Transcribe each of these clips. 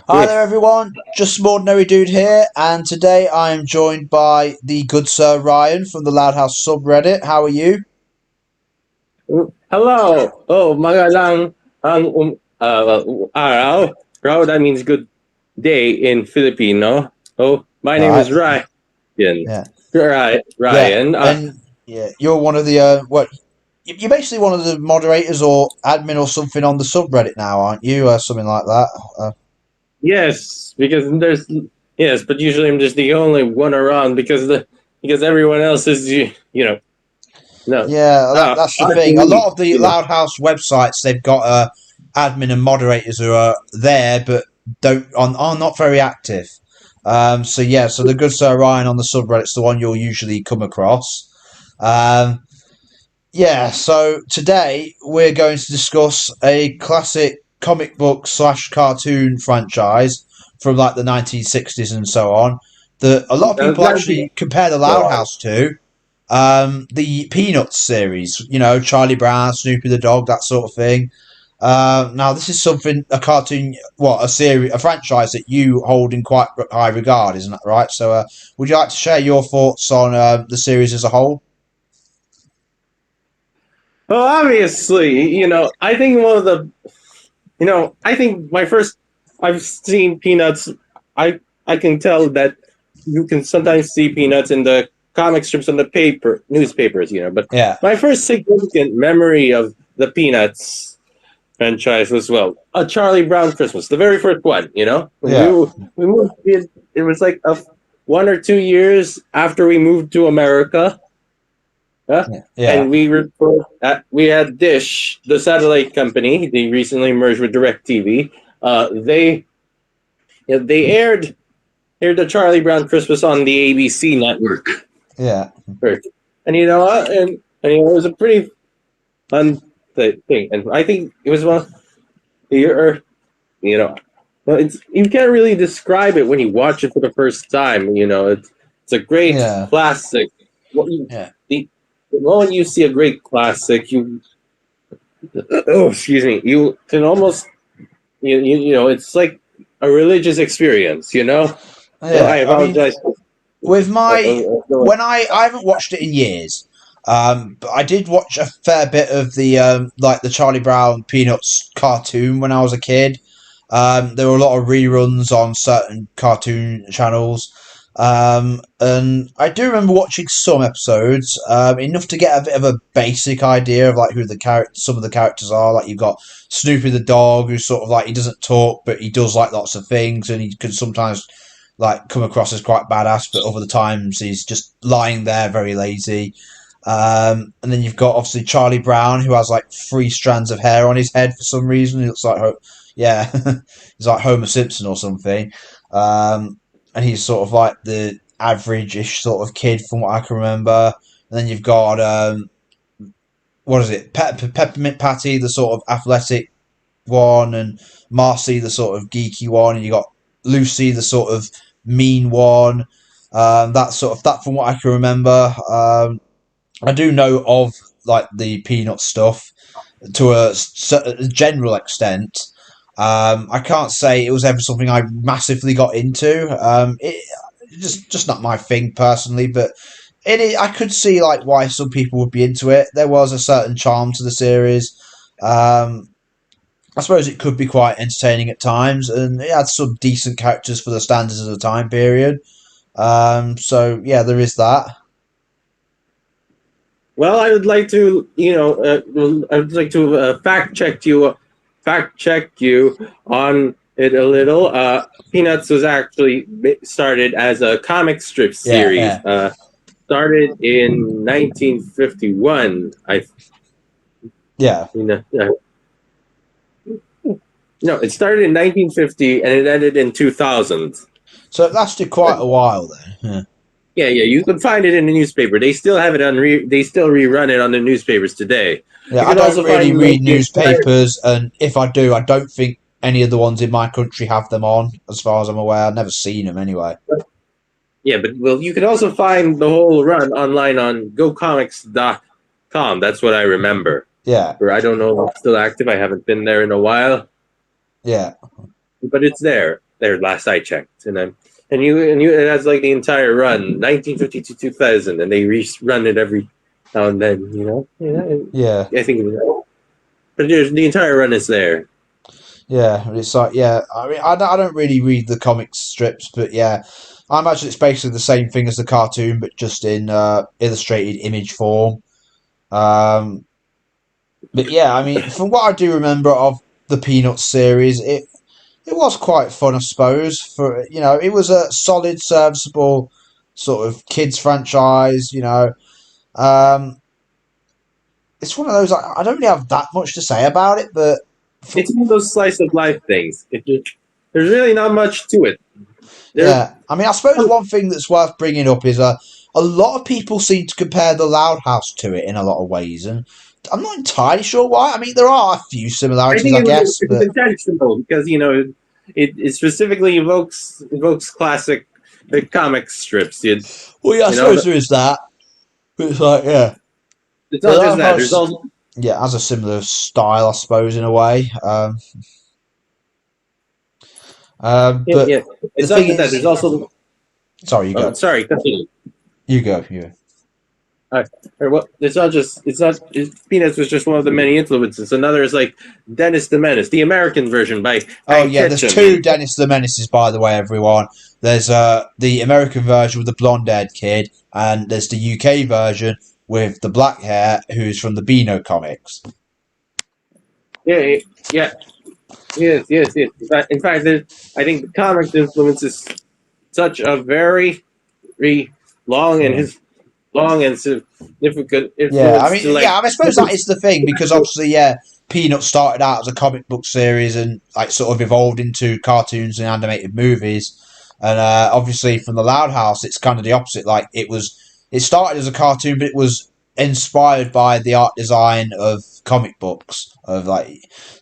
Hi there, everyone. Just some ordinary dude here, and today I am joined by the good Sir Ryan from the Loud House Subreddit. How are you? Hello. Oh, magandang araw. Araw, that means good day in Filipino. Oh, my name Right. is Ryan. Yeah. Right, Yeah. Ryan. And yeah, you're one of the You're basically one of the moderators or admin or something on the subreddit now, aren't you? Something like that. Yes, because yes, but usually I'm just the only one around because everyone else is no. Yeah, that's the I thing. A lot believe of the Loud House websites, they've got admin and moderators who are there but don't are not very active. So the good Sir Ryan on the subreddit's the one you'll usually come across. Um, yeah, so today we're going to discuss a classic comic book slash cartoon franchise from like the 1960s and so on that a lot of people actually compare the Loud House to. The Peanuts series, Charlie Brown, Snoopy the dog, that sort of thing. Now, this is something, a cartoon, a series, a franchise that you hold in quite high regard, isn't that right? So, would you like to share your thoughts on the series as a whole? Well, obviously, I think I think my first, I've seen Peanuts. I can tell that you can sometimes see Peanuts in the comic strips on the newspapers. But Yeah, my first significant memory of the Peanuts franchise was a Charlie Brown Christmas, the very first one. When yeah, we moved, it was like 1 or 2 years after we moved to America. Huh? yeah, yeah, And we had Dish, the satellite company. They recently merged with DirecTV. They aired the Charlie Brown Christmas on the ABC network yeah, first. And you know what? It was a pretty fun thing. And I think it was one your you know well, it's you can't really describe it when you watch it for the first time. It's a great yeah, classic. What you yeah. the the moment you see a great classic, excuse me, you can almost it's like a religious experience. So I Yeah, I mean, apologize. with my No, when I haven't watched it in years, but I did watch a fair bit of the like the Charlie Brown Peanuts cartoon when I was a kid. There were a lot of reruns on certain cartoon channels, and I do remember watching some episodes, enough to get a bit of a basic idea of like who some of the characters are. Like you've got Snoopy the dog, who's sort of like he doesn't talk, but he does like lots of things, and he can sometimes like come across as quite badass, but other times he's just lying there very lazy. And then you've got obviously Charlie Brown, who has like three strands of hair on his head for some reason. He looks like, yeah, he's like Homer Simpson or something. And he's sort of like the average-ish sort of kid from what I can remember. And then you've got what is it, Peppermint Patty, the sort of athletic one, and Marcy, the sort of geeky one, and you got Lucy, the sort of mean one. That from what I can remember. I do know of like the Peanut stuff to a general extent. I can't say it was ever something I massively got into. Just not my thing personally, but I could see like why some people would be into it. There was a certain charm to the series. Um, I suppose it could be quite entertaining at times, and it had some decent characters for the standards of the time period. So yeah, there is that. well, I would like to, I would like to fact check you on it a little. Peanuts was actually started as a comic strip Yeah, series. yeah, Started in 1951. yeah. You know, uh, no, it started in 1950 and it ended in 2000. So it lasted quite a while then. Yeah, Yeah. You can find it in the newspaper. They still have it they still rerun it on the newspapers today. yeah. You I can don't also really find read the entire. newspapers, and if I do, I don't think any of the ones in my country have them on. As far as I'm aware, I've never seen them anyway. Yeah, but you can also find the whole run online on GoComics.com. That's what I remember. Yeah, Or I don't know if it's still active. I haven't been there in a while, yeah, but it's there. There, last I checked, and you it has like the entire run, 1950 to 2000, and they rerun it every now and then. Yeah, I think, but the entire run is there. yeah. It's like, yeah. I mean, I don't really read the comic strips, but yeah, I imagine it's basically the same thing as the cartoon, but just in illustrated image form. Um, but yeah, I mean, from what I do remember of the Peanuts series, it was quite fun, I suppose. For it was a solid, serviceable sort of kids franchise. Um, it's one of those I don't really have that much to say about it, but for, It's one of those slice of life things. There's really not much to it. There, yeah, I mean, I suppose one thing that's worth bringing up is a lot of people seem to compare the Loud House to it in a lot of ways, and I'm not entirely sure why. I mean, there are a few I similarities, think I guess, it was but intentional because it specifically evokes classic comic strips. well, yeah, I You know, suppose there is that. But it's like, yeah, it's the not just Loud that. There's House, also yeah, has a similar style, I suppose, in a way. But yeah. the It's not thing just that. There's is, also sorry, you go, sorry. Continue. you go, you go. Or what? It's not. Peanuts was just one of the many influences. Another is like Dennis the Menace, the American version by Oh Hank yeah, there's Ketchum. two Dennis the Menaces, by the way, everyone. There's the American version with the blonde-haired kid, and there's the UK version with the black hair, who's from the Beano comics. Yeah, yeah, yes. In fact, I think the comic influence is such a very long and Yeah. his long and significant Yeah, I influence to mean, yeah, like I mean, I suppose that is the thing because obviously, yeah, Peanuts started out as a comic book series and like sort of evolved into cartoons and animated movies, and obviously from the Loud House, it's kind of the opposite. Like it started as a cartoon, but it was inspired by the art design of comic books.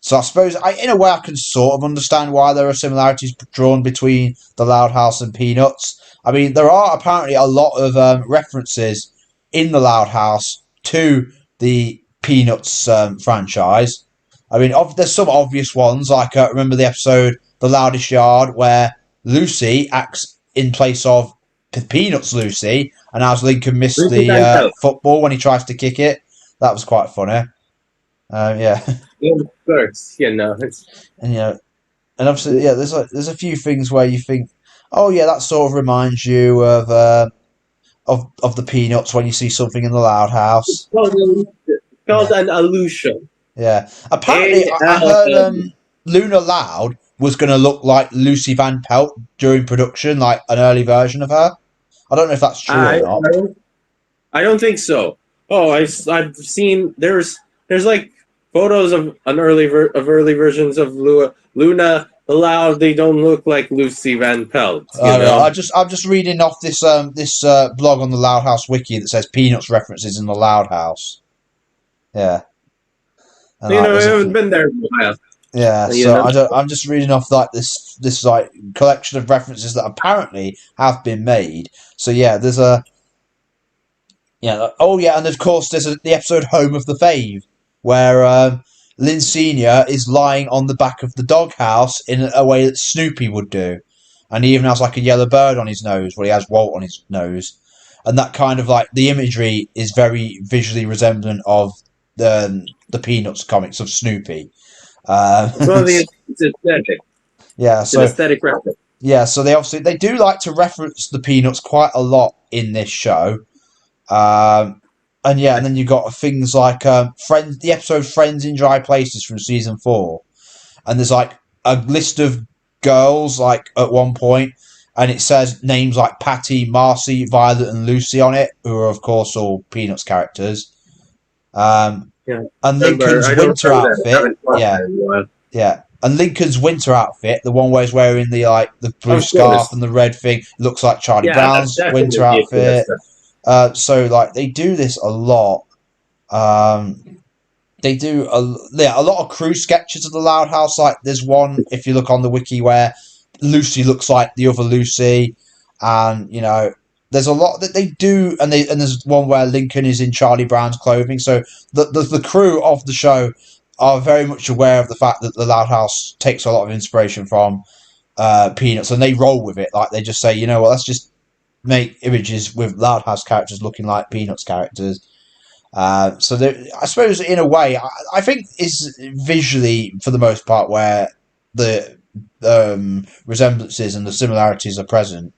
So I suppose in a way, I can sort of understand why there are similarities drawn between the Loud House and Peanuts. I mean, there are apparently a lot of references in the Loud House to the Peanuts franchise. I mean, there's some obvious ones, like remember the episode The Loudest Yard, where Lucy acts in place of Peanuts Lucy, and as Lincoln missed Ricky the Van Pelt. football when he tries to kick it. That was quite funny. Yeah, Yeah, of course. Yeah, no, it's and and obviously, yeah, there's a few things where you think, oh yeah, that sort of reminds you of the Peanuts when you see something in the Loud House. called an allusion. Yeah. A Apparently, I heard L. Luna Loud was going to look like Lucy Van Pelt during production, like an early version of her. I don't know if that's true or I not. I don't think so. Oh, I've seen there's like photos of of early versions of Luna Loud. They don't look like Lucy Van Pelt. I'm just reading off this blog on the Loud House wiki that says Peanuts references in the Loud House. Yeah, and like I there's a haven't few. been there in a while. Yeah, You so know. I'm just reading off like this like collection of references that apparently have been made. So yeah, there's a yeah. Oh yeah, and of course there's the episode Home of the Fave, where Lynn Senior is lying on the back of the doghouse in a way that Snoopy would do, and he even has like a yellow bird on his nose. Well, he has Walt on his nose, and that kind of like the imagery is very visually resemblant of the Peanuts comics of Snoopy. It's one of the it's aesthetic. Yeah, It's an so aesthetic reference. yeah, so they do like to reference the Peanuts quite a lot in this show. Um, and yeah, and then you got things like Friends, the episode "Friends in Dry Places" from season 4, and there's like a list of girls like at one point, and it says names like Patty, Marcy, Violet, and Lucy on it, who are of course all Peanuts characters. Um, Yeah. and Remember, Lincoln's I don't winter remember that. I outfit, haven't watched yeah, that in a while. yeah. And Lincoln's winter outfit, the one where he's wearing the like the blue Of scarf course. and the red thing, looks like Charlie Yeah, that's Brown's winter definitely a Peanut outfit. stuff. So like they do this a lot. Um, they do a lot of crew sketches of the Loud House. Like there's one if you look on the wiki where Lucy looks like the other Lucy, and there's a lot that they do, and there's one where Lincoln is in Charlie Brown's clothing. So the crew of the show are very much aware of the fact that the Loud House takes a lot of inspiration from Peanuts, and they roll with it. Like they just say, you know what, let's just make images with Loud House characters looking like Peanuts characters. So I suppose in a way, I think is visually for the most part where the resemblances and the similarities are present.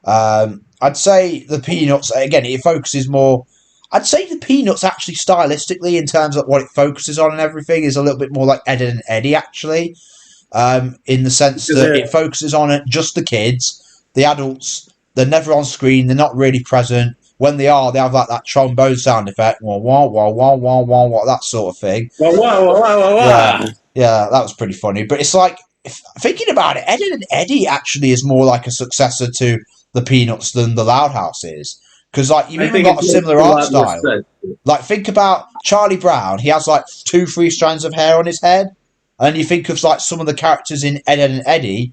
I'd say the Peanuts again. It focuses more. I'd say the Peanuts actually stylistically, in terms of what it focuses on and everything, is a little bit more like Ed and Eddie actually, in the sense Because that it focuses on it just the kids, the adults. They're never on screen. They're not really present. When they are, they have like that trombone sound effect, wah wah wah wah wah wah wah, that sort of thing. wah, wah, wah, wah, wah, Yeah, wah. yeah, that was pretty funny. But it's like thinking about it, Ed and Eddie actually is more like a successor to the Peanuts than the Loud House is, because like you've I even think got it a makes similar a art lot more style. sense. Like think about Charlie Brown. He has like 2, 3 strands of hair on his head, and you think of like some of the characters in Ed and Eddie,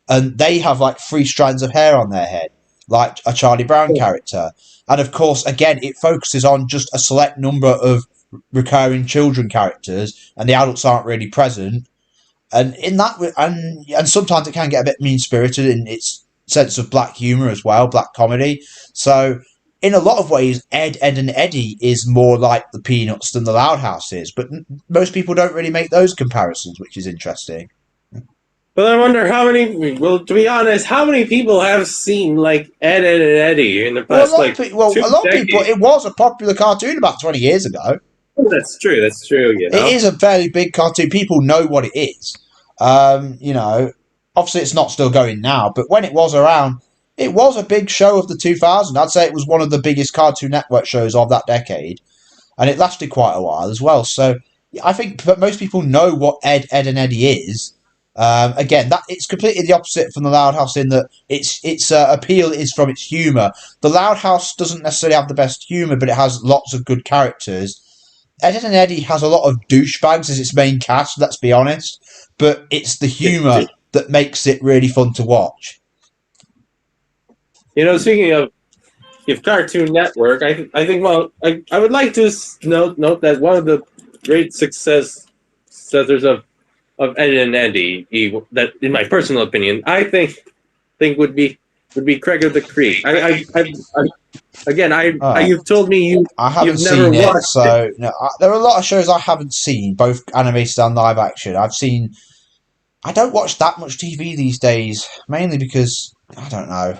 and they have like 3 strands of hair on their head, like a Charlie Brown character. And of course, again, it focuses on just a select number of recurring children characters, and the adults aren't really present. And in that, and sometimes it can get a bit mean spirited in its sense of black humor as well, black comedy. So. In a lot of ways, Ed, and Eddie is more like the Peanuts than the Loud House is, but most people don't really make those comparisons, which is interesting. But I wonder how many. Well, to be honest, how many people have seen like Ed, Ed, and Eddie in the Well, past like a two lot of people. decades? It was a popular cartoon about 20 years ago. Oh, that's true. That's true. You It know. is a fairly big cartoon. People know what it is. You know, obviously it's not still going now, but when it was around, it was a big show of the 2000s. I'd say it was one of the biggest Cartoon Network shows of that decade, and it lasted quite a while as well. So I think that most people know what Ed, and Eddie is. Again, that it's completely the opposite from the Loud House in that its appeal is from its humor. The Loud House doesn't necessarily have the best humor, but it has lots of good characters. Ed and Eddie has a lot of douchebags as its main cast, let's be honest, but it's the humour that makes it really fun to watch. You know, speaking of if Cartoon Network, I think well, I would like to note that one of the great successors of Ed and Eddie, that in my personal opinion, I think would be Craig of the Creek. Again, you've told me I haven't you've never seen it, watched it. so no, there are a lot of shows I haven't seen, both animated and live action. I don't watch that much TV these days, mainly because I don't know.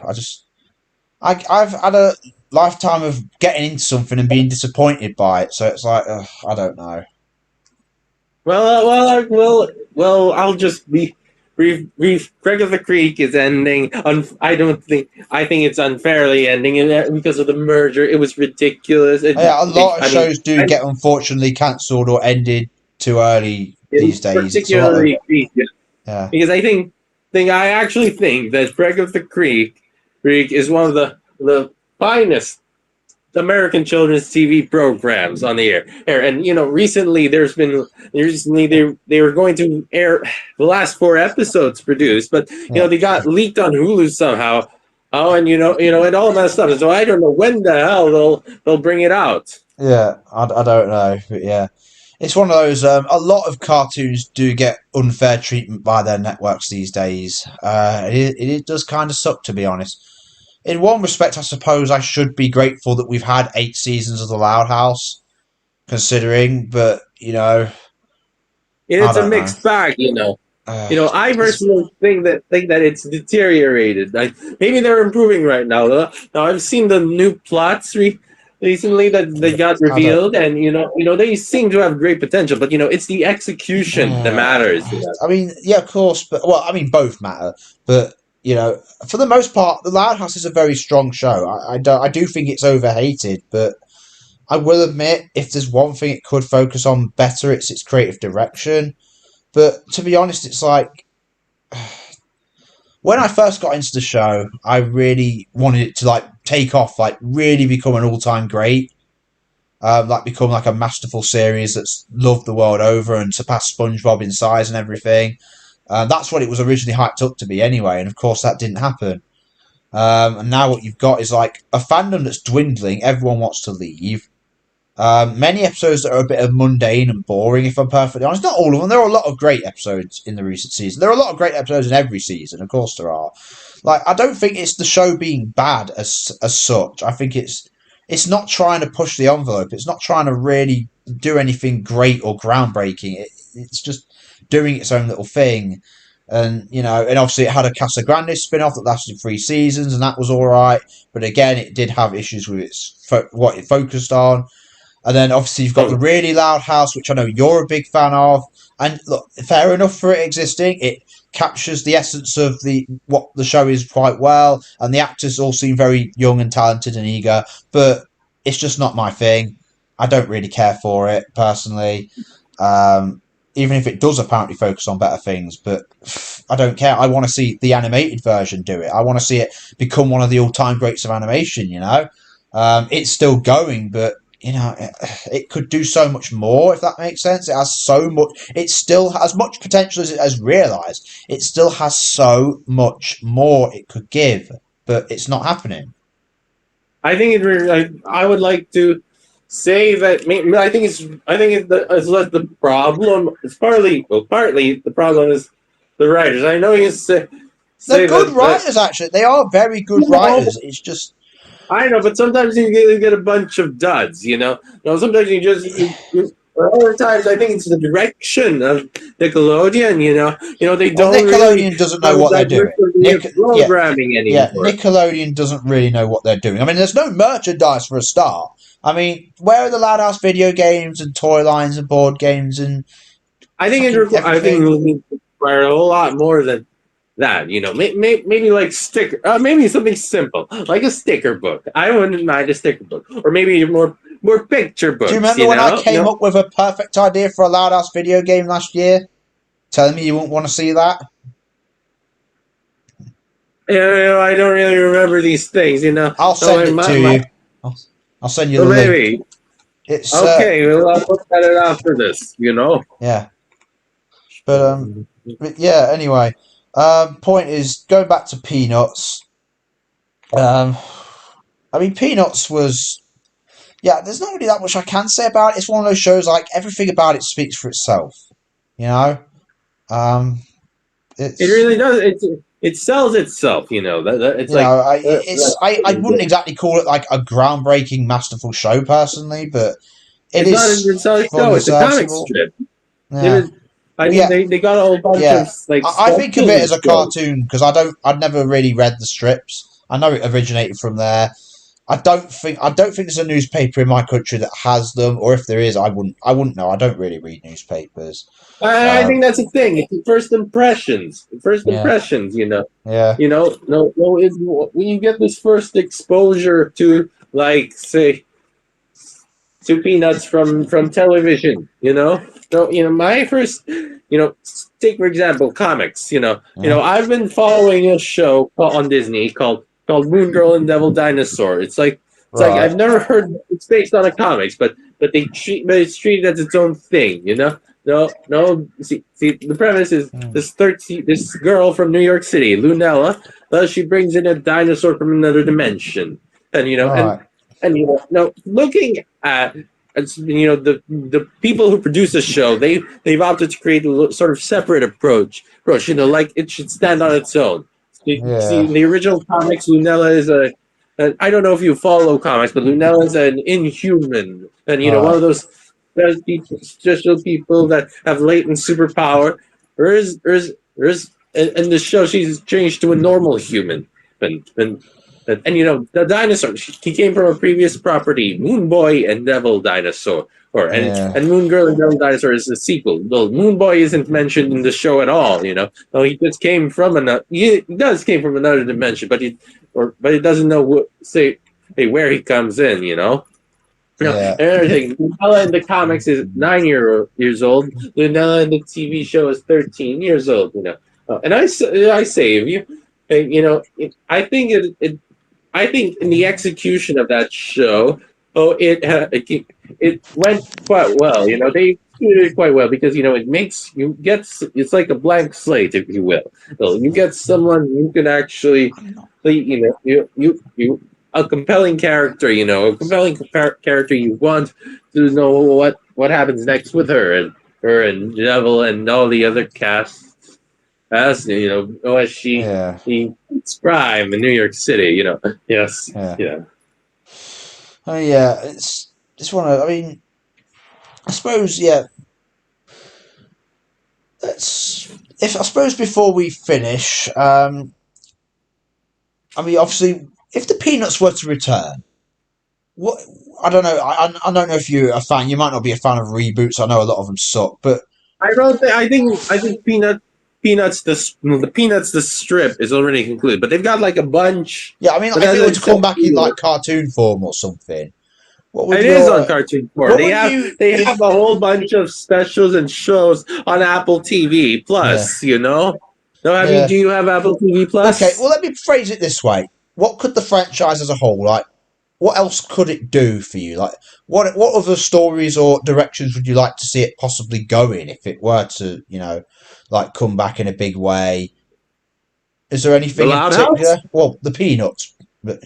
I've had a lifetime of getting into something and being disappointed by it, so it's like I don't know. I'll just be brief. Craig of the Creek is ending. I think it's unfairly ending, and because of the merger, it was ridiculous. Yeah, a lot of I mean, shows do get unfortunately cancelled or ended too early these days. It's a lot of particularly yeah. because I actually think that Craig of the Creek is one of the finest American children's TV programs on the air. And you know, recently they were going to air the last 4 episodes produced, but you know Yeah. they got leaked on Hulu somehow. Oh, and and all that stuff. So I don't know when the hell they'll bring it out. Yeah, I don't know, but yeah, it's one of those. A lot of cartoons do get unfair treatment by their networks these days. It does kind of suck, to be honest. In one respect, I suppose I should be grateful that we've had 8 seasons of The Loud House, considering, but I It's a don't know. mixed bag, you know. I It's personally think that it's deteriorated. Like maybe they're improving right now. Now I've seen the new plots recently that they got I don't. revealed, and they seem to have great potential. But it's the execution that matters. I mean, yeah, of course, but well, I mean, both matter, but for the most part, The Loud House is a very strong show. I do think it's overhated, but I will admit, if there's one thing it could focus on better, it's its creative direction. But to be honest, it's like when I first got into the show, I really wanted it to like take off, like really become an all-time great, like become like a masterful series that's loved the world over and surpass SpongeBob in size and everything. That's what it was originally hyped up to be, anyway, and of course that didn't happen. And now what you've got is like a fandom that's dwindling. Everyone wants to leave. Many episodes that are a bit of mundane and boring, if I'm perfectly honest. Not all of them. There are a lot of great episodes in the recent season. There are a lot of great episodes in every season, of course there are. Like, I don't think it's the show being bad as such. I think it's not trying to push the envelope. It's not trying to really do anything great or groundbreaking. It's just doing its own little thing. And and obviously it had a Casa Grande spin-off that lasted 3 seasons, and that was all right. But again, it did have issues with what it focused on. And then obviously you've got the Oh, really Loud House, which I know you're a big fan of. And look, fair enough for it existing. It captures the essence of the what the show is quite well, and the actors all seem very young and talented and eager. But it's just not my thing. I don't really care for it personally. Um, Even if it does apparently focus on better things, but I don't care. I want to see the animated version do it. I want to see it become one of the all-time greats of animation. It's still going, but it could do so much more if that makes sense. It has so much. It still has much potential as it has realized. It still has so much more it could give, but it's not happening. I think I would like to say that it's less the problem. It's partly the problem is the writers. I know you They're say good that writers, actually. They are very good you know, writers. It's just I know, but sometimes you get a bunch of duds. Sometimes other times I think it's the direction of Nickelodeon. They well, don't really Nickelodeon doesn't know have a what they're doing. diversity of Yeah, programming yeah. anymore. Nickelodeon doesn't really know what they're doing. I mean, there's no merchandise for a start. I mean, where are the Loud House video games and toy lines and board games and fucking I think everything? it would require a whole lot more than that. Maybe like sticker, maybe something simple like a sticker book. I wouldn't mind a sticker book, or maybe more picture Do you books. remember when I came up with a perfect idea for a Loud House video game last year? Telling me you wouldn't want to see that? I don't really remember these things. I'll No, send it to you. I'll, I'll send you so the link. maybe It's okay. Well, I'll look at it after this. yeah, but yeah. Anyway, point is going back to Peanuts. Um, I mean, Peanuts was yeah. There's not really that much I can say about it. It's one of those shows like everything about it speaks for itself. You know, um, It it's really does. It sells itself. It's like I wouldn't exactly call it like a groundbreaking, masterful show personally, but it it's not a is it's not a show. fully It's a comic serviceable. strip. It Yeah, is. I well, think yeah, they got a whole bunch of yeah. like I think of sketches it and as a shows. cartoon because I'd never really read the strips. I know it originated from there. I don't think there's a newspaper in my country that has them, or if there is, I wouldn't know. I don't really read newspapers. I think Um, that's the thing. It's the first impressions. First yeah, impressions. yeah, No. When you get this first exposure to, like, say, to Peanuts from television. No. My first. Take for example comics. yeah. I've been following a show on Disney called Moon Girl and Devil Dinosaur. It's like Right. I've never heard. It's based on a comics, but it's treated as its own thing. No, no. See. The premise is Mm. this girl from New York City, Lunella. She brings in a dinosaur from another dimension, and Right. no, looking at the people who produce the show, they've opted to create a sort of separate approach. Like it should stand on its own. See, Yeah. in the original comics, Lunella is I don't know if you follow comics, but Lunella is an inhuman, and one Right. of those special people that have latent superpower. In the show, she's changed to a normal human, and the dinosaur. He came from a previous property, Moon Boy and Devil Dinosaur, Yeah. and Moon Girl and Devil Dinosaur is the sequel. Well, Moon Boy isn't mentioned in the show at all. No, he just came from another. He does came from another dimension, but he doesn't know where he comes in. Yeah. And everything. Lunella in the comics is 9 years old. Lunella in the TV show is 13 years old. And I save you. And, I think in the execution of that show, it went quite well. They executed it quite well because it makes it's like a blank slate, if you will. So you get someone who can actually, you a compelling character, a compelling character. You want to know what happens next with her and Neville and all the other casts. As as Yeah, she meets crime in New York City. Yes, yeah. yeah. Oh yeah, it's one of. I mean, I suppose yeah. Let's if I suppose before we finish, I mean, obviously, if the Peanuts were to return, what I don't know. I don't know if you're a fan. You might not be a fan of reboots. I know a lot of them suck, but I don't think. I think Peanuts the strip is already concluded, but they've got like a bunch. yeah, I mean, But like, if as it were I to said, come back in like cartoon form or something, what would it is on your Cartoon Core. what They would have you? they have a whole bunch of specials and shows on Apple TV Yeah, Plus. No, have you? yeah. Do you have Apple TV Okay, well, Plus? let me phrase it this way: what could the franchise as a whole like? What else could it do for you? Like, what other stories or directions would you like to see it possibly go in if it were to, like come back in a big way? Is there The anything in Loud particular? House? Well, the Peanuts, but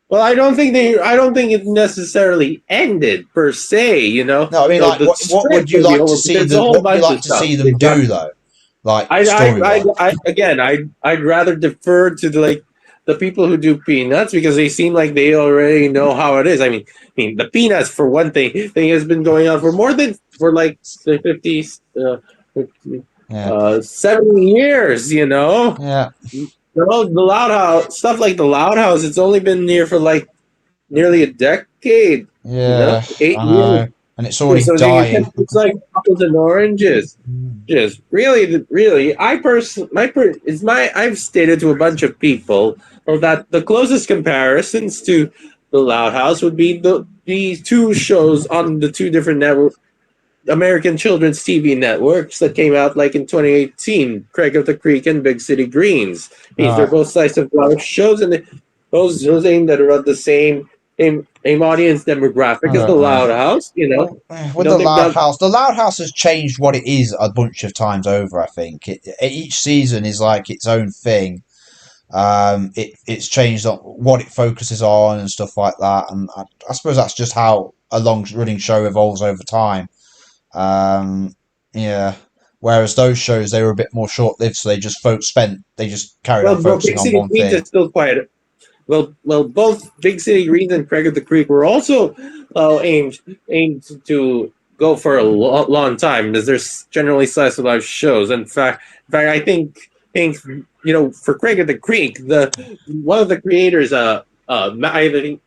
Well, I don't think it necessarily ended per se. no, I mean, like, The what strip would you will be like to over, but see there's a the whole what would you bunch like of to stuff. see them They've got do though, like story wise? Again, I'd rather defer to the people who do Peanuts because they seem like they already know how it is. I mean, the Peanuts for one thing has been going on for more than for like the 50s, 50, Yeah, 70 years. yeah, The Loud House stuff like the Loud House. It's only been here for like nearly a decade. yeah. 8 years. I know, and it's already So dying. it's like apples and oranges. Just really, I've stated to a bunch of people that the closest comparisons to the Loud House would be these two shows on the two different American children's TV networks that came out like in 2018, Craig of the Creek and Big City Greens. They're Right. both slice of life shows, and those aimed at around the same audience demographic as the Yeah. Loud House. Well, with the They've Loud got House, the Loud House has changed what it is a bunch of times over. I think each season is like its own thing. It's changed on what it focuses on and stuff like that, and I suppose that's just how a long running show evolves over time. Yeah. Whereas those shows they were a bit more short lived, so they just carried on focusing Big on City one Greens thing. is still quite both Big City Greens and Craig of the Creek were also aimed to go for a long time, as there's generally slice of life shows. In fact, I think for Craig of the Creek, the one of the creators, I think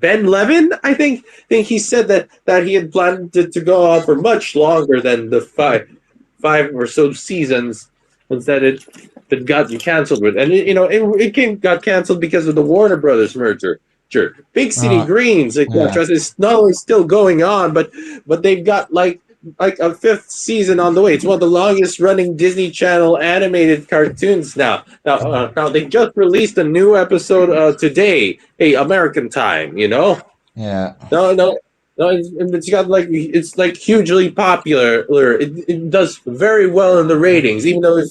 Ben Levin, I think he said that he had planned to go on for much longer than the five or so seasons instead it got canceled with, and got canceled because of the Warner Brothers merger. Sure, Big City Right. Greens, Yeah. etc. is not only still going on, but they've got like a fifth season on the way. It's one of the longest running Disney Channel animated cartoons now. Now they just released a new episode today, hey, American time. Yeah. No, no, no. It's got it's like hugely popular. It does very well in the ratings, even though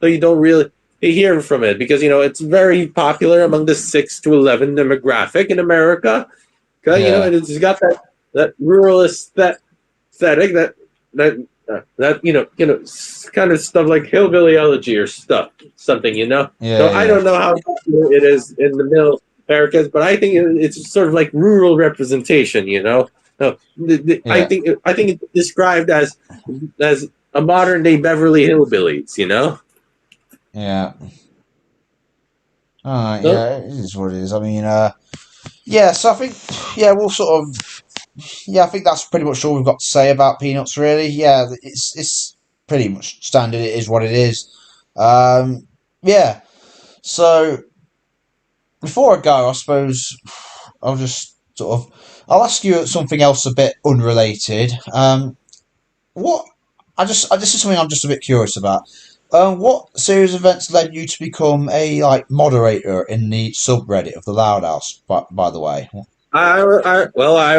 you don't really hear from it because it's very popular among the 6 to 11 demographic in America. 'Cause, Yeah. it's got that rural aesthetic that kind of stuff like hillbilly elegy or something. So Yeah. I Yeah. don't know how popular it is in the middle Americas, but I think it's sort of like rural representation. No, Yeah. I think it's described as a modern day Beverly Hillbillies. Yeah. No, Yeah, it is what it is. I mean, yeah, so I think, yeah, we'll sort of, yeah, I think that's pretty much all we've got to say about Peanuts, really. Yeah, it's pretty much standard. It is what it is. Yeah, so before I go, I suppose I'll just I'll ask you something else a bit unrelated. What this is something I'm just a bit curious about. What series of events led you to become a like moderator in the subreddit of the Loud House? By the way, I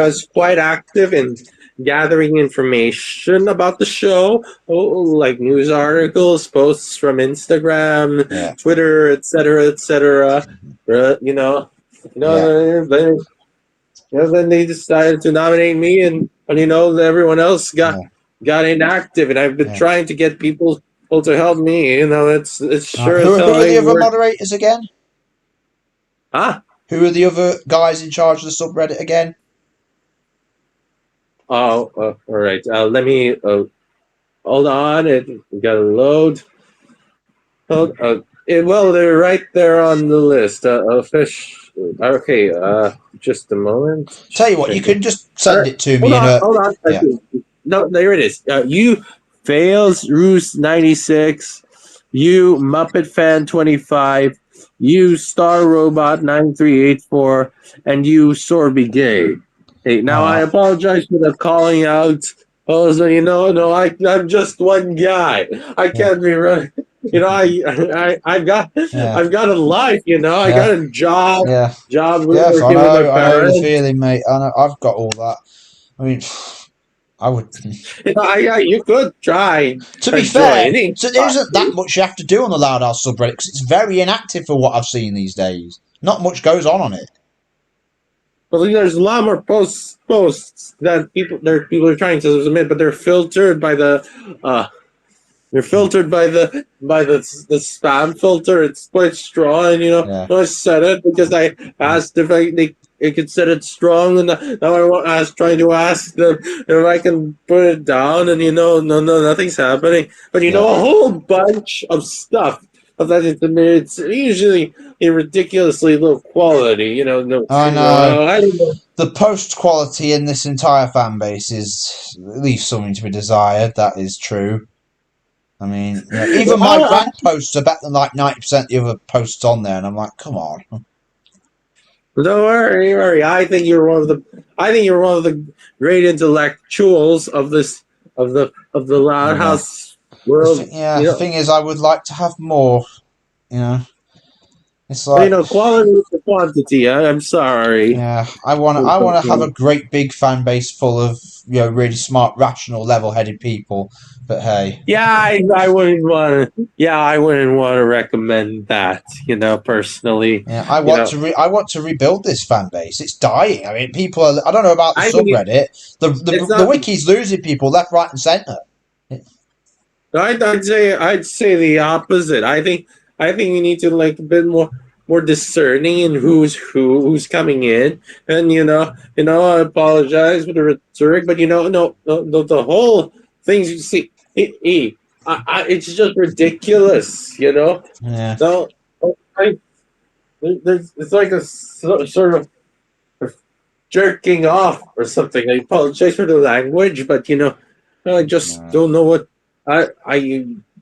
was quite active in gathering information about the show, like news articles, posts from Instagram, yeah, Twitter, etc., etc. Yeah. Then they decided to nominate me, and everyone else Yeah. got inactive, and I've been Yeah. trying to get people to help me. It's sure as Who hell are the ain't other work. moderators again? Ah, Who are the other guys in charge of the subreddit again? oh, all right. Let me hold on. It got to load. Hold. Well, they're right there on the list. Fish. Okay. Just a moment. Tell you Just what, you checking. can just All send right. it to Hold me in on. a. Hold on. Yeah. No, there it is. You fails Roost 96. You Muppet Fan 25. You Star Robot 9384, and you Sorby Gay. Hey, now I Oh, apologize for the calling out. Oh, so no, I'm just one guy. I yeah. can't be running. Yeah. I've got a life. I got Yeah. a job. Yeah. Job Yes, I working with my know. I know the parents. feeling, mate. I know. I've got all that. I mean, I would. You could try To be fair, joining. so there isn't that much you have to do on the Loud House subreddit because it's very inactive for what I've seen these days. Not much goes on it. But there's a lot more posts that people are trying to submit, but they're filtered by the uh the spam filter. It's quite strong, and Yeah. I set it because I Yeah. asked if I could set it strong, and now I was trying to ask them if I can put it down, and no, nothing's happening. But Yeah. a whole bunch of stuff of that it's usually a ridiculously low quality. No, I know. I don't know. The post quality in this entire fan base is leaves something to be desired. That is true. I mean, even my I, rant posts are better than like 90% of the other posts on there, and I'm like, come on. Don't worry. I think you're one of the great intellectuals of this of the Loud Yeah. House world. The thing is, I would like to have more. You know, it's like, Quality over quantity. I'm sorry. yeah, I want to have a great big fan base full of really smart, rational, level-headed people. But hey, Yeah, I wouldn't want to. Yeah, I wouldn't want to recommend that. Personally. yeah, I You want know, to I want to rebuild this fan base. It's dying. I mean, people are. I don't know about the I think subreddit. The it's the, the not. wiki's losing people left, right, and centre. I'd say the opposite. I think you need to like a bit more discerning in who's coming in, and I apologize for the rhetoric, but no, the whole things you see, it's just ridiculous. Yeah, So I it's like a sort of jerking off or something. I apologize for the language, but I just yeah, don't know what I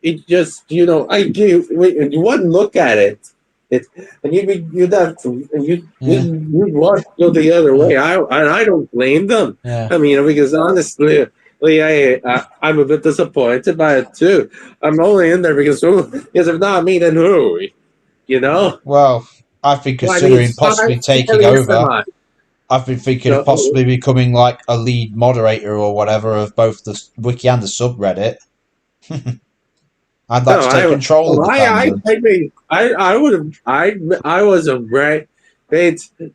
it just I do one look at it and you'd have to yeah, you'd want to go the other yeah, way. I don't blame them. yeah, I mean, because honestly, I'm a bit disappointed by it too. I'm only in there because if not me, then who? You know? Well, I've been Well, I mean, considering possibly taking serious am over. I? I've been thinking of No, possibly becoming like a lead moderator or whatever of both the wiki and the subreddit. I'd like No, to take control of the fandom. I would have, I was a great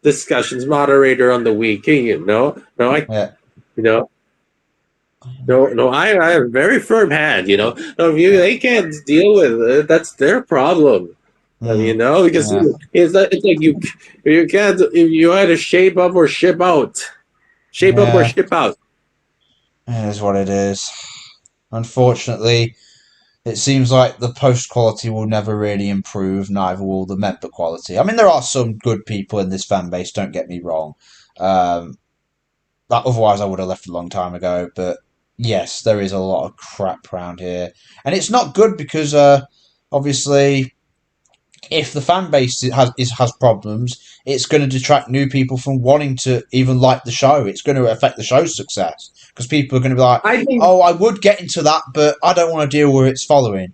discussions moderator on the wiki. No, Yeah, you know, no, I have a very firm hand. No, if yeah, they can't deal with it, that's their problem. mm, Because yeah, it's like you can't, if you either shape up or yeah. ship out. It is what it is. Unfortunately, it seems like the post quality will never really improve, neither will the member quality. I mean, there are some good people in this fan base, don't get me wrong. Um, otherwise, I would have left a long time ago, but yes, there is a lot of crap around here. And it's not good because, obviously, if the fan base has problems, it's going to detract new people from wanting to even like the show. It's going to affect the show's success because people are going to be like, I think "Oh, I would get into that, but I don't want to deal with its following."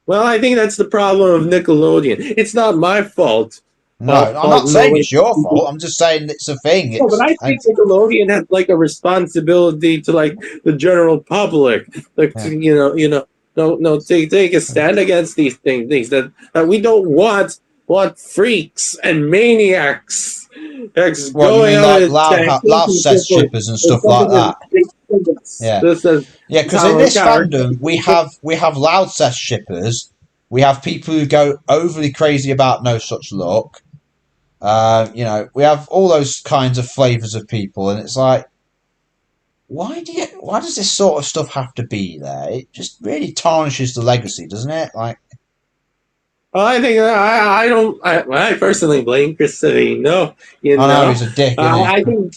Well, I think that's the problem of Nickelodeon. It's not my fault. No, I'm not saying it's your fault. I'm just saying it's a thing. No, but I think Nickelodeon has like a responsibility to like the general public, like Yeah, to, no, take a stand against these things that we don't want what freaks and maniacs What you going mean, out like and attacking loud set people shippers and with stuff like something that? as big as Yeah, this as yeah. Because in our this car. fandom, we have loud set shippers. We have people who go overly crazy about no such luck. We have all those kinds of flavors of people, and it's like, why does this sort of stuff have to be there? It just really tarnishes the legacy, doesn't it? Like, Well, I think I don't. I personally blame Christine. No, I know he's a dick, isn't he? I think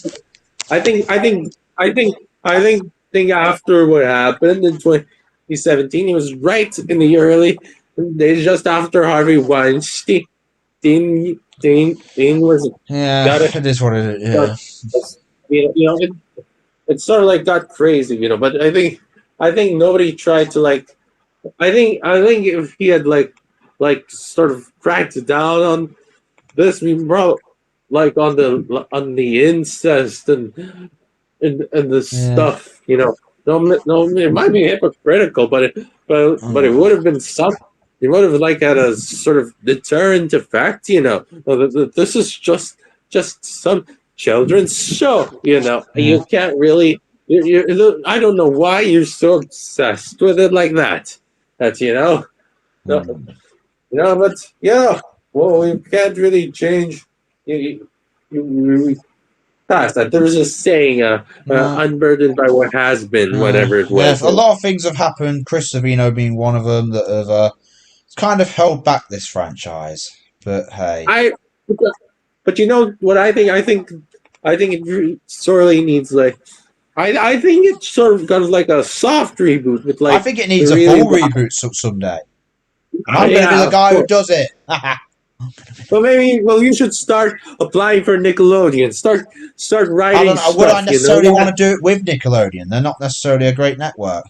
I think I think I think think after what happened in 2017, he was right in the early days, just after Harvey Weinstein. Dean was Yeah, got it. it is what it is. Got, Yeah. it sort of like got crazy, But I think nobody tried to like. I think if he had like sort of cracked down on this, we brought like on the incest and the Yeah. stuff, No, no, it might be hypocritical, but it Mm. would have been some. It would have like had a sort of deterrent effect, This is just some children's show, Yeah. You can't really. I don't know why you're so obsessed with it like that. That's no, Mm. but well, you can't really change. You past that. There's a saying, No. unburdened by what has been, whatever it Yeah, was. a lot of things have happened. Chris Savino being one of them that have kind of held back this franchise. But hey, I, but you know what I think? I think it sorely needs like, I think it's sort of got like a soft reboot with I like think it needs a really, full reboot someday, and I'm going to be yeah, the of guy who course. does it. Well, you should start applying for Nickelodeon. Start I writing don't know. Would I stuff. necessarily want to do it with Nickelodeon? They're not necessarily a great network.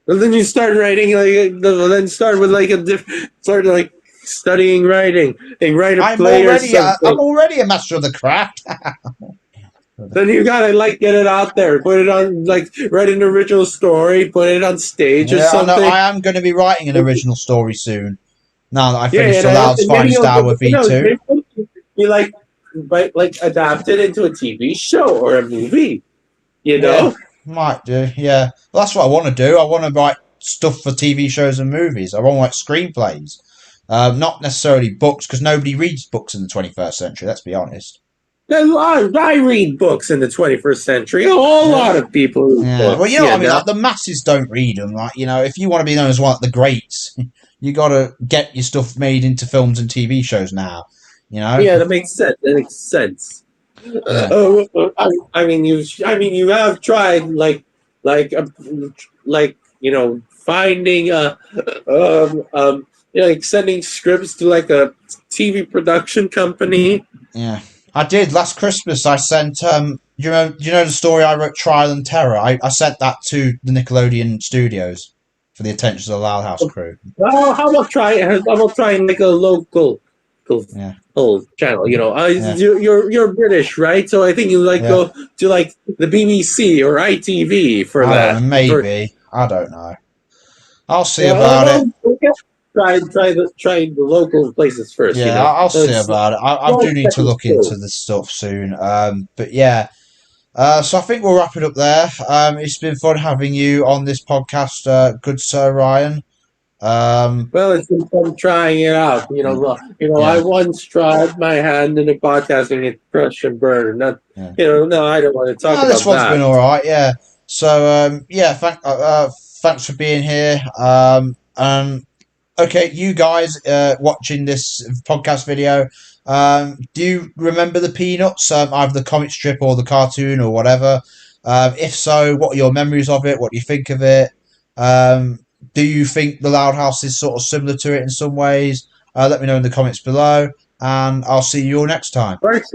Well, then you start writing then start with like a start like studying writing and write a play or I'm something. already a master of the craft. Then you gotta like get it out there, put it on like write an original story, put it on stage or Yeah, I know. something. I am going to be writing an original story soon. Now that I Yeah, finished the Loud's and maybe Finest Hour V2. maybe you like adapt it into a TV show or a movie. You Yeah, know? might do. Yeah, well, that's what I want to do. I want to write stuff for TV shows and movies. I want to write screenplays, not necessarily books, because nobody reads books in the 21st century. Let's be honest. I read books in the 21st century. A whole Yeah, lot of people read yeah. Well, books. you know what I mean. Like the masses don't read them. Like if you want to be known as one of the greats, you got to get your stuff made into films and TV shows now. You know. Yeah, that makes sense. That makes sense. Yeah. I mean, you have tried like, uh, finding like sending scripts to like a TV production company. Yeah, I did last Christmas. I sent you know the story I wrote, Trial and Terror. I sent that to the Nickelodeon studios for the attention of the Loud House crew. Well, how about trying like a local Yeah, channel? yeah, You're British, right? So I think you like yeah. go to like the BBC or ITV for I don't know. that. For Maybe I don't know. I'll see Yeah, about it. well, okay. Try the local places first. Yeah, I'll see It's about it. I one do need to second look still. into this stuff soon. But yeah. So I think we'll wrap it up there. It's been fun having you on this podcast, good Sir Ryan. Um, Well, it's been fun trying it out. I yeah, once tried my hand in the podcasting and crush and burn. Not, yeah. no, I don't want to talk This about one's been that. all right. Yeah. So yeah, thanks for being here. Okay, you guys watching this podcast video, do you remember the Peanuts? Either the comic strip or the cartoon or whatever. If so, what are your memories of it? What do you think of it? Um, do you think the Loud House is sort of similar to it in some ways? Let me know in the comments below, and I'll see you all next time. First,